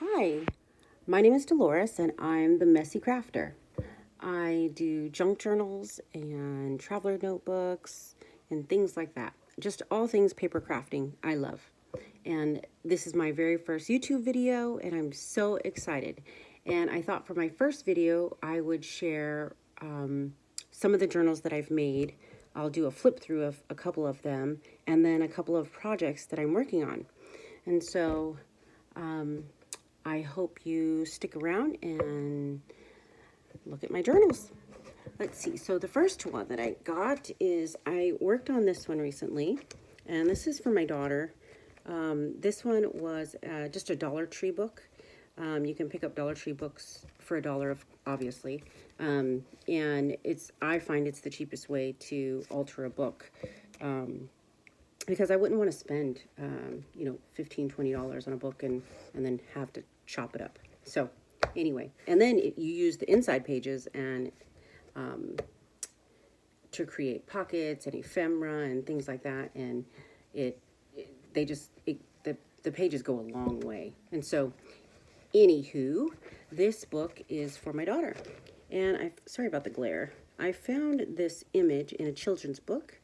Hi, my name is Dolores and I'm the Messy Crafter. I do junk journals and traveler notebooks and things like that. Just all things paper crafting I love. And this is my very first YouTube video and I'm so excited. And I thought for my first video I would share some of the journals that I've made. I'll do a flip through of a couple of them and then a couple of projects that I'm working on. And so I hope you stick around and look at my journals. Let's see. So the first one that I got is, I worked on this one recently, and this is for my daughter. This one was just a Dollar Tree book. You can pick up Dollar Tree books for $1, obviously. And I find it's the cheapest way to alter a book. Because I wouldn't want to spend, $15, $20 on a book and then have to chop it up. So anyway, and then you use the inside pages and to create pockets and ephemera and things like that. And the pages go a long way. And so anywho, this book is for my daughter. And sorry about the glare. I found this image in a children's book.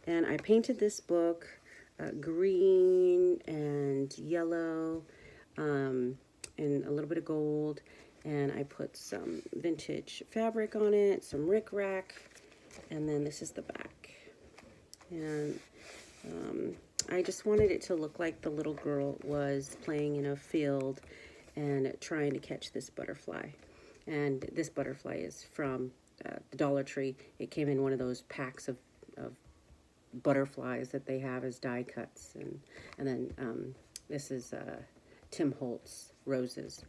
And I painted this book green and yellow and a little bit of gold. And I put some vintage fabric on it, some rickrack, and then this is the back. And I just wanted it to look like the little girl was playing in a field and trying to catch this butterfly. And this butterfly is from the Dollar Tree. It came in one of those packs of butterflies that they have as die cuts, and then this is Tim Holtz roses.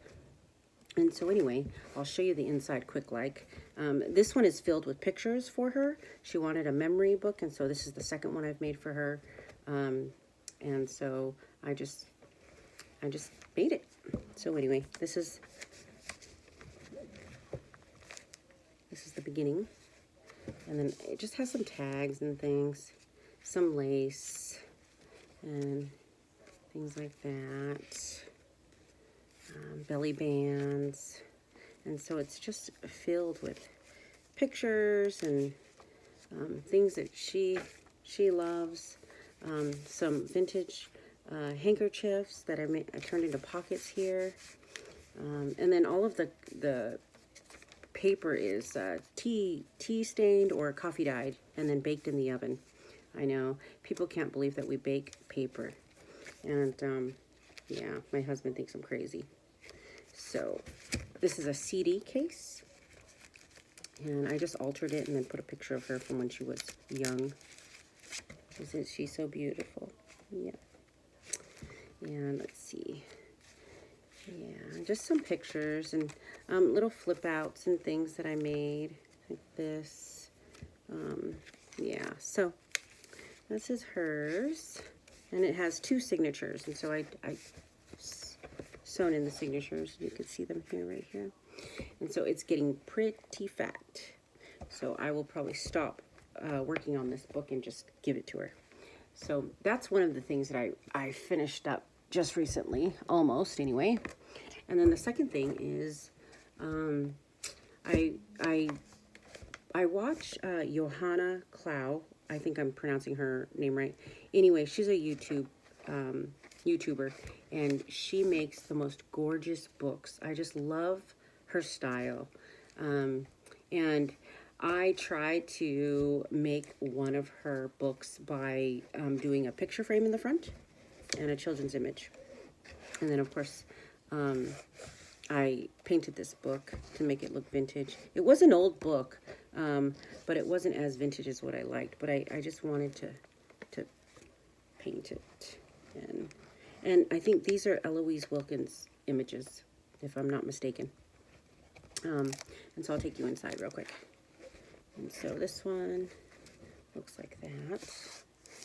And so anyway, I'll show you the inside quick like. This one is filled with pictures for her. She wanted a memory book, and so this is the second one I've made for her. And so I just made it. So anyway, this is the beginning, and then it just has some tags and things, some lace and things like that, belly bands. And so it's just filled with pictures and things that she loves, some vintage handkerchiefs that I turned into pockets here, and then all of the paper is tea stained or coffee dyed and then baked in the oven. I know people can't believe that we bake paper, and yeah, my husband thinks I'm crazy. So this is a CD case, and I just altered it and then put a picture of her from when she was young. Isn't she so beautiful? Yeah. And let's see. Yeah, just some pictures and little flip outs and things that I made, like this. Yeah, so this is hers, and it has 2 signatures, and so I sewn in the signatures. You can see them here, right here. And so it's getting pretty fat. So I will probably stop working on this book and just give it to her. So that's one of the things that I finished up just recently, almost anyway. And then the second thing is I watch Johanna Clow. I think I'm pronouncing her name right. Anyway, she's a YouTuber, and she makes the most gorgeous books. I just love her style. And I tried to make one of her books by doing a picture frame in the front and a children's image. And then, of course, I painted this book to make it look vintage. It was an old book, but it wasn't as vintage as what I liked. But I just wanted to paint it. And I think these are Eloise Wilkins images, if I'm not mistaken. And so I'll take you inside real quick. And so this one looks like that.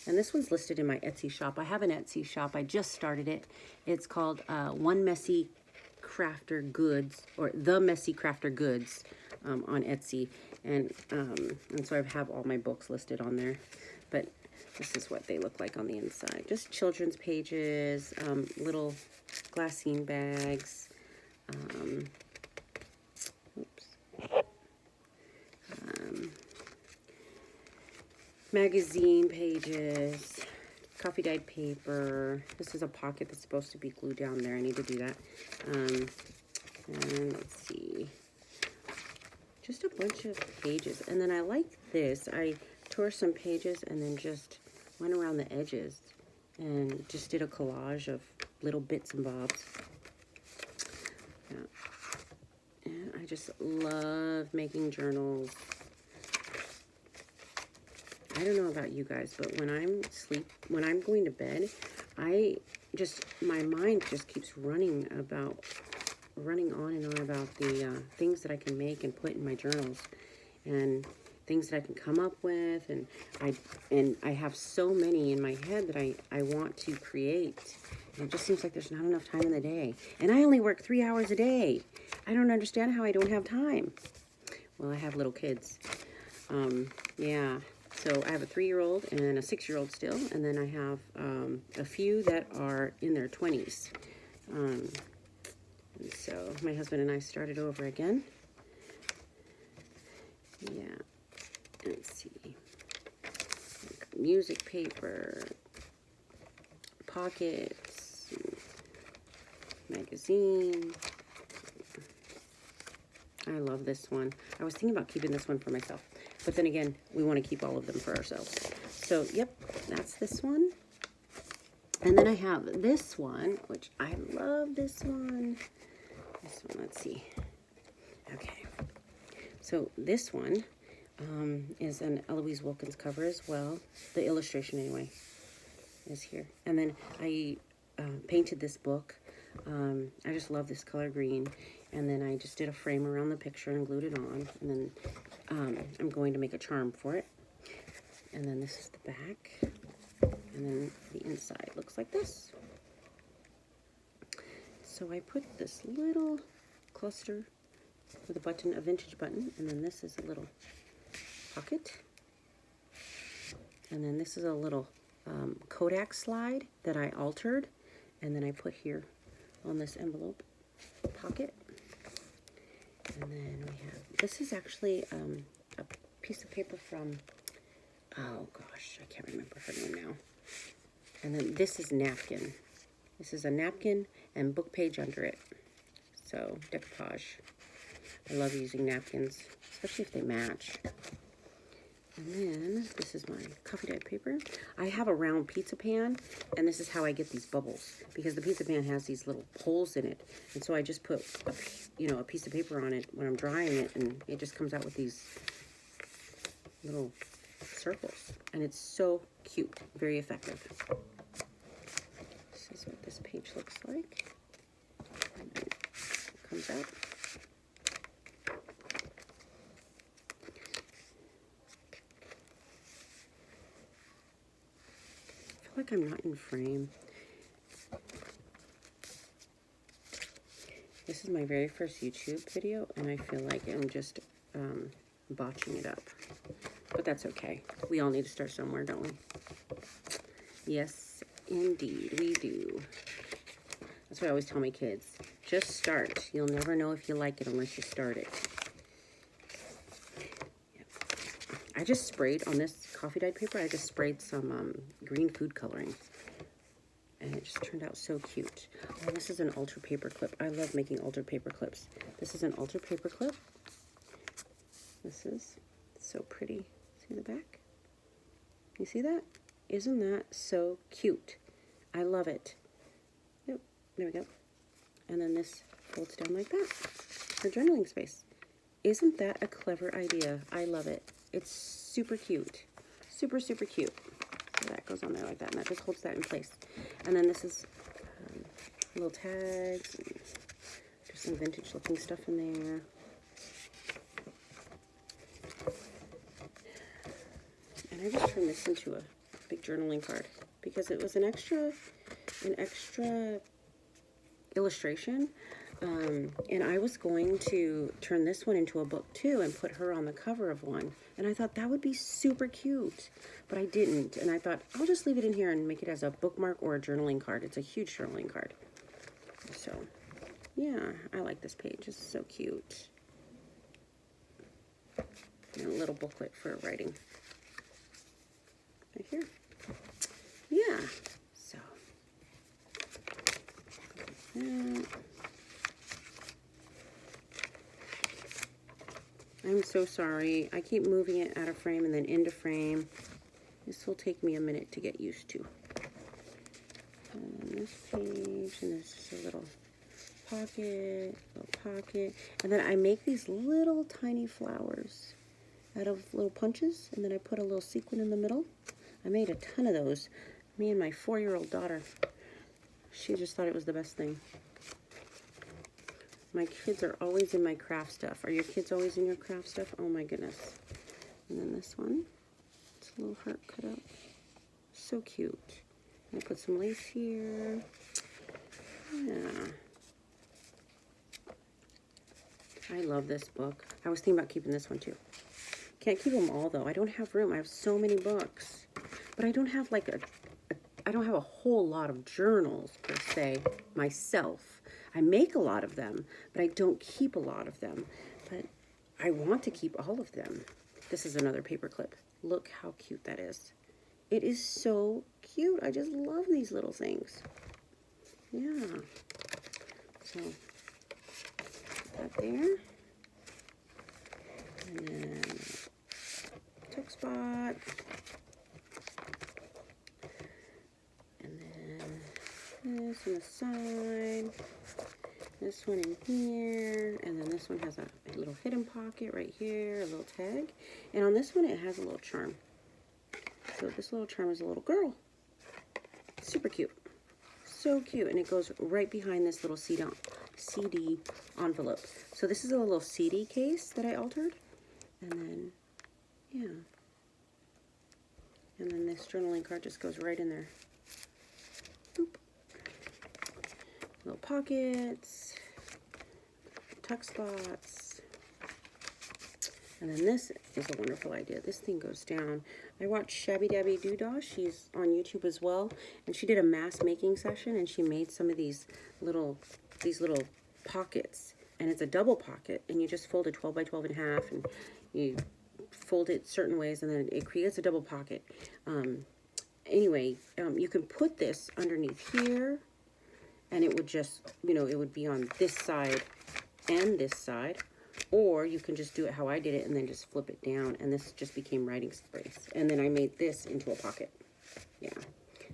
And this one's listed in my Etsy shop. I have an Etsy shop. I just started it. It's called One Messy Crafter Goods, or The Messy Crafter Goods on Etsy. And so I have all my books listed on there. But This is what they look like on the inside. Just children's pages, little glassine bags. Magazine pages, coffee dyed paper. This is a pocket that's supposed to be glued down there. I need to do that. And let's see. Just a bunch of pages. And then I like this. I tore some pages and then just went around the edges and just did a collage of little bits and bobs. Yeah. And I just love making journals. I don't know about you guys, but when I'm going to bed, my mind just keeps running on and on about the things that I can make and put in my journals, and things that I can come up with, and I have so many in my head that I want to create, and it just seems like there's not enough time in the day, and I only work 3 hours a day. I don't understand how I don't have time. Well, I have little kids. Yeah. So I have a 3-year-old and a 6-year-old still, and then I have a few that are in their 20s. And so my husband and I started over again. Yeah, let's see. Like music paper, pockets, magazine. I love this one. I was thinking about keeping this one for myself. But then again, we want to keep all of them for ourselves. So, yep, that's this one. And then I have this one, which I love this one. This one, let's see. Okay. So this one is an Eloise Wilkins cover as well. The illustration, anyway, is here. And then I painted this book. I just love this color green. And then I just did a frame around the picture and glued it on. And then I'm going to make a charm for it. And then this is the back. And then the inside looks like this. So I put this little cluster with a button, a vintage button. And then this is a little pocket. And then this is a little Kodak slide that I altered. And then I put here on this envelope pocket. And then we have, this is actually a piece of paper from, oh gosh, I can't remember her name now. And then this is napkin. This is a napkin and book page under it. So, decoupage. I love using napkins, especially if they match. And then, this is my coffee dyed paper. I have a round pizza pan, and this is how I get these bubbles, because the pizza pan has these little holes in it. And so I just put, a piece of paper on it when I'm drying it, and it just comes out with these little circles. And it's so cute, very effective. This is what this page looks like. And then it comes out. I feel like I'm not in frame. This is my very first YouTube video, and I feel like I'm just botching it up. But that's okay. We all need to start somewhere, don't we? Yes, indeed, we do. That's what I always tell my kids. Just start. You'll never know if you like it unless you start it. I just sprayed on this coffee dyed paper. I just sprayed some green food coloring, and it just turned out so cute. Oh, this is an altar paper clip. I love making altar paper clips. This is an altar paper clip. This is so pretty. See the back? You see that? Isn't that so cute? I love it. Yep, there we go. And then this folds down like that for journaling space. Isn't that a clever idea? I love it. It's super cute. Super, super cute. So that goes on there like that, and that just holds that in place. And then this is little tags, and just some vintage looking stuff in there. And I just turned this into a big journaling card because it was an extra illustration, And I was going to turn this one into a book too and put her on the cover of one. And I thought that would be super cute, but I didn't. And I thought I'll just leave it in here and make it as a bookmark or a journaling card. It's a huge journaling card. So yeah, I like this page. It's so cute. And a little booklet for writing right here. Yeah, so that. I'm so sorry. I keep moving it out of frame and then into frame. This will take me a minute to get used to. And this page, and this is a little pocket, and then I make these little tiny flowers out of little punches, and then I put a little sequin in the middle. I made a ton of those. Me and my 4-year-old daughter, she just thought it was the best thing. My kids are always in my craft stuff. Are your kids always in your craft stuff? Oh my goodness. And then this one, it's a little heart cut out. So cute. I put some lace here. Yeah. I love this book. I was thinking about keeping this one too. Can't keep them all though. I don't have room. I have so many books. But I don't have like I don't have a whole lot of journals per se myself. I make a lot of them, but I don't keep a lot of them. But I want to keep all of them. This is another paper clip. Look how cute that is. It is so cute. I just love these little things. Yeah. So, put that there. And then tuck spot. And then this on the side. This one in here, and then this one has a little hidden pocket right here, a little tag. And on this one, it has a little charm. So this little charm is a little girl. Super cute. So cute. And it goes right behind this little CD envelope. So this is a little CD case that I altered. And then, yeah. And then this journaling card just goes right in there. Boop. Little pockets, tuck spots, and then this is a wonderful idea. This thing goes down. I watched Shabby Dabby Doodah. She's on YouTube as well, and she did a mask making session, and she made some of these little pockets, and it's a double pocket, and you just fold it 12 by 12 in half, and you fold it certain ways, and then it creates a double pocket. Anyway, you can put this underneath here. And it would just, you know, it would be on this side and this side. Or you can just do it how I did it and then just flip it down. And this just became writing space. And then I made this into a pocket. Yeah.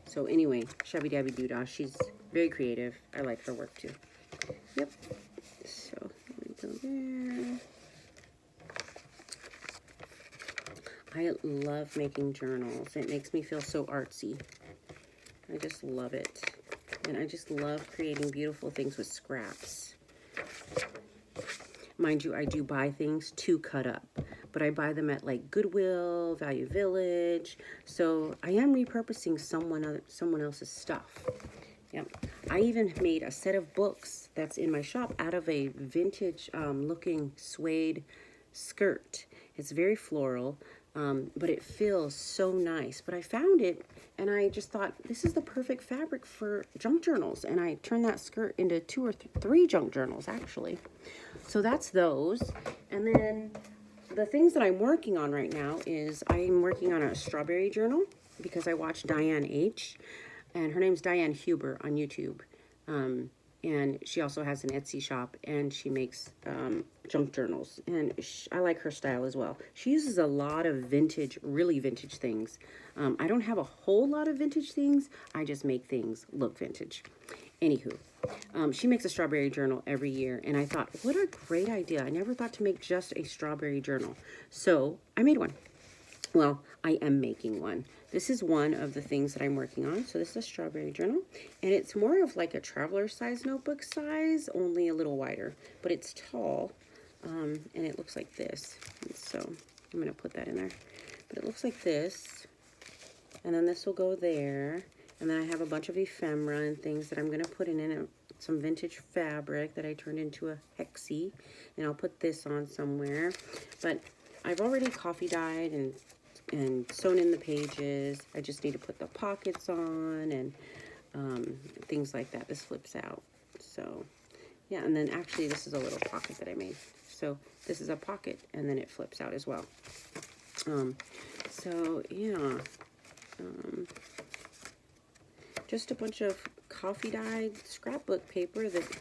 So anyway, Shabby Dabby Doodah, she's very creative. I like her work too. Yep. So let me go there. I love making journals. It makes me feel so artsy. I just love it. And I just love creating beautiful things with scraps. Mind you, I do buy things to cut up, but I buy them at like Goodwill, Value Village. So I am repurposing someone else's stuff. Yep. I even made a set of books that's in my shop out of a vintage looking suede skirt. It's very floral, but it feels so nice. But I found it and I just thought, this is the perfect fabric for junk journals. And I turned that skirt into 2 or 3 junk journals, actually. So that's those. And then the things that I'm working on right now is I'm working on a strawberry journal because I watched Diane H. And her name's Diane Huber on YouTube. And she also has an Etsy shop, and she makes junk journals. And I like her style as well. She uses a lot of vintage, really vintage things. I don't have a whole lot of vintage things. I just make things look vintage. Anywho, she makes a strawberry journal every year. And I thought, what a great idea. I never thought to make just a strawberry journal. So I made one. Well, I am making one. This is one of the things that I'm working on. So this is a strawberry journal, and it's more of like a traveler size notebook size, only a little wider, but it's tall, and it looks like this. And so I'm going to put that in there, but it looks like this, and then this will go there, and then I have a bunch of ephemera and things that I'm going to put in it some vintage fabric that I turned into a hexie, and I'll put this on somewhere. But I've already coffee dyed and sewn in the pages. I just need to put the pockets on and things like that. This flips out. So yeah, and then actually this is a little pocket that I made. So this is a pocket, and then it flips out as well. So yeah, just a bunch of coffee dyed scrapbook paper that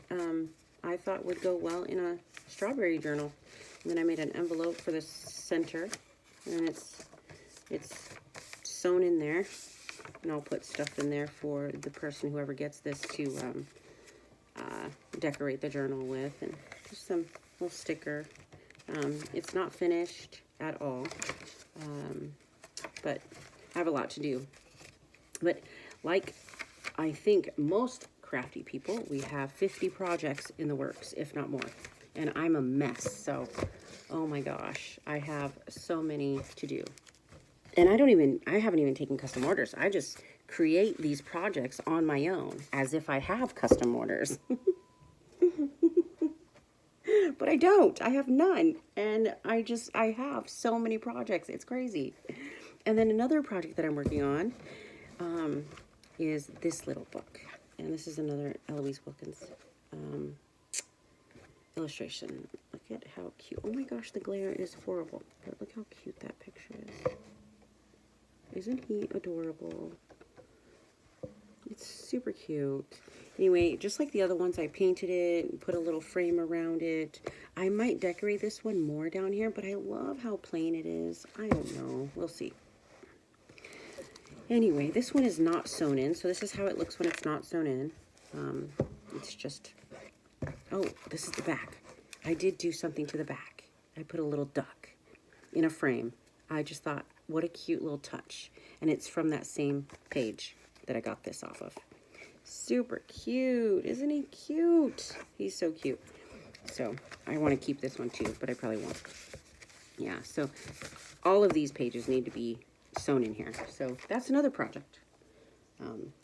I thought would go well in a strawberry journal. And then I made an envelope for the center, and it's sewn in there, and I'll put stuff in there for the person, whoever gets this, to decorate the journal with, and just some little sticker. It's not finished at all, but I have a lot to do. But like I think most crafty people, we have 50 projects in the works, if not more. And I'm a mess, so oh my gosh, I have so many to do. And I haven't even taken custom orders. I just create these projects on my own as if I have custom orders. But I don't. I have none. And I have so many projects. It's crazy. And then another project that I'm working on is this little book. And this is another Eloise Wilkins illustration. Look at how cute. Oh my gosh, the glare is horrible. But look how cute that picture is. Isn't he adorable? It's super cute. Anyway, just like the other ones, I painted it and put a little frame around it. I might decorate this one more down here, but I love how plain it is. I don't know. We'll see. Anyway, this one is not sewn in, so this is how it looks when it's not sewn in. It's just... Oh, this is the back. I did do something to the back. I put a little duck in a frame. I just thought, what a cute little touch. And it's from that same page that I got this off of. Super cute. Isn't he cute? He's so cute. So I want to keep this one too, but I probably won't. Yeah, so all of these pages need to be sewn in here. So that's another project.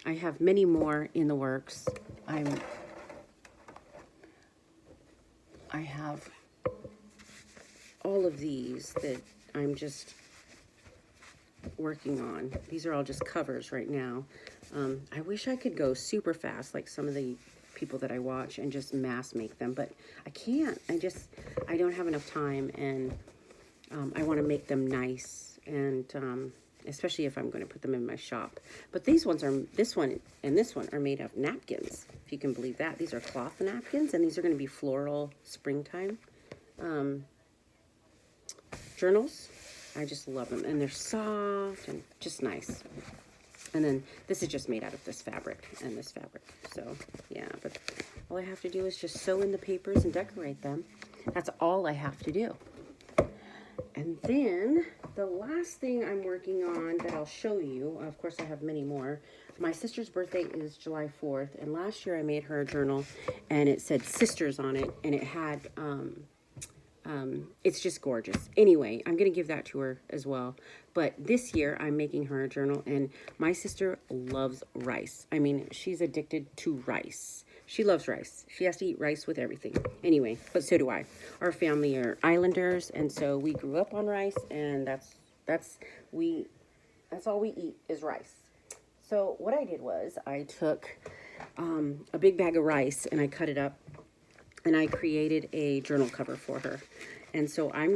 I have many more in the works. I have all of these that I'm just working on. These are all just covers right now. I wish I could go super fast like some of the people that I watch and just mass make them, but I can't. I don't have enough time, and I want to make them nice, and especially if I'm going to put them in my shop. But this one and this one are made of napkins, if you can believe that. These are cloth napkins, and these are going to be floral springtime journals. I just love them, and they're soft and just nice. And then this is just made out of this fabric and this fabric. So yeah, but all I have to do is just sew in the papers and decorate them. That's all I have to do. And then the last thing I'm working on that I'll show you, of course I have many more. My sister's birthday is July 4th, and last year I made her a journal, and it said sisters on it, and it had it's just gorgeous. Anyway, I'm going to give that to her as well. But this year, I'm making her a journal, and my sister loves rice. I mean, she's addicted to rice. She loves rice. She has to eat rice with everything. Anyway, but so do I. Our family are islanders, and so we grew up on rice, and that's all we eat is rice. So what I did was I took a big bag of rice, and I cut it up, and I created a journal cover for her. And so I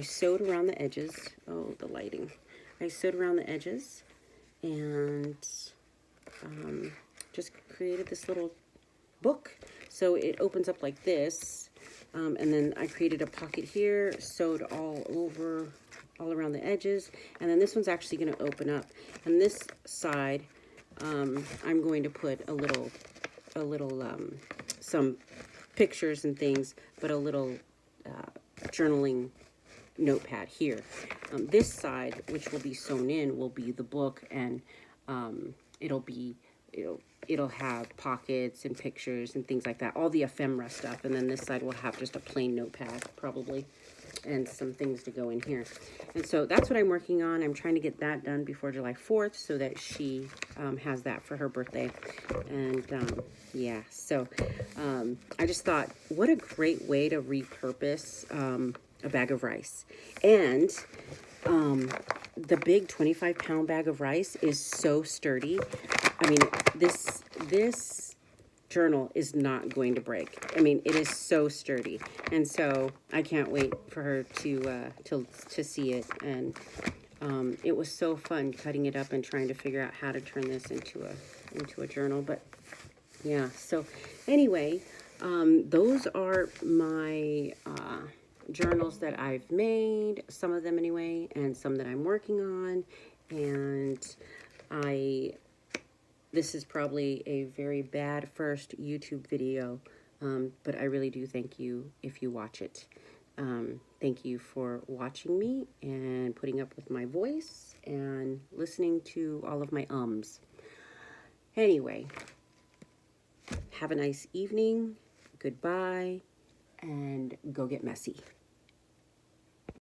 sewed around the edges. Oh, the lighting. I sewed around the edges and just created this little book. So it opens up like this. And then I created a pocket here, sewed all around the edges. And then this one's actually going to open up. And this side, I'm going to put a little some pictures and things, but a little journaling notepad here. This side, which will be sewn in, will be the book, and it'll have pockets and pictures and things like that, all the ephemera stuff. And then this side will have just a plain notepad, probably. and some things to go in here. And so that's what I'm working on. I'm trying to get that done before July 4th so that she has that for her birthday. And yeah, so I just thought, what a great way to repurpose a bag of rice. And the big 25-pound bag of rice is so sturdy. I mean, this journal is not going to break. I mean, it is so sturdy, and so I can't wait for her to see it. And it was so fun cutting it up and trying to figure out how to turn this into a journal. But yeah, so anyway, those are my journals that I've made, some of them anyway, and some that I'm working on. And this is probably a very bad first YouTube video, but I really do thank you if you watch it. Thank you for watching me and putting up with my voice and listening to all of my ums. Anyway, have a nice evening, goodbye, and go get messy.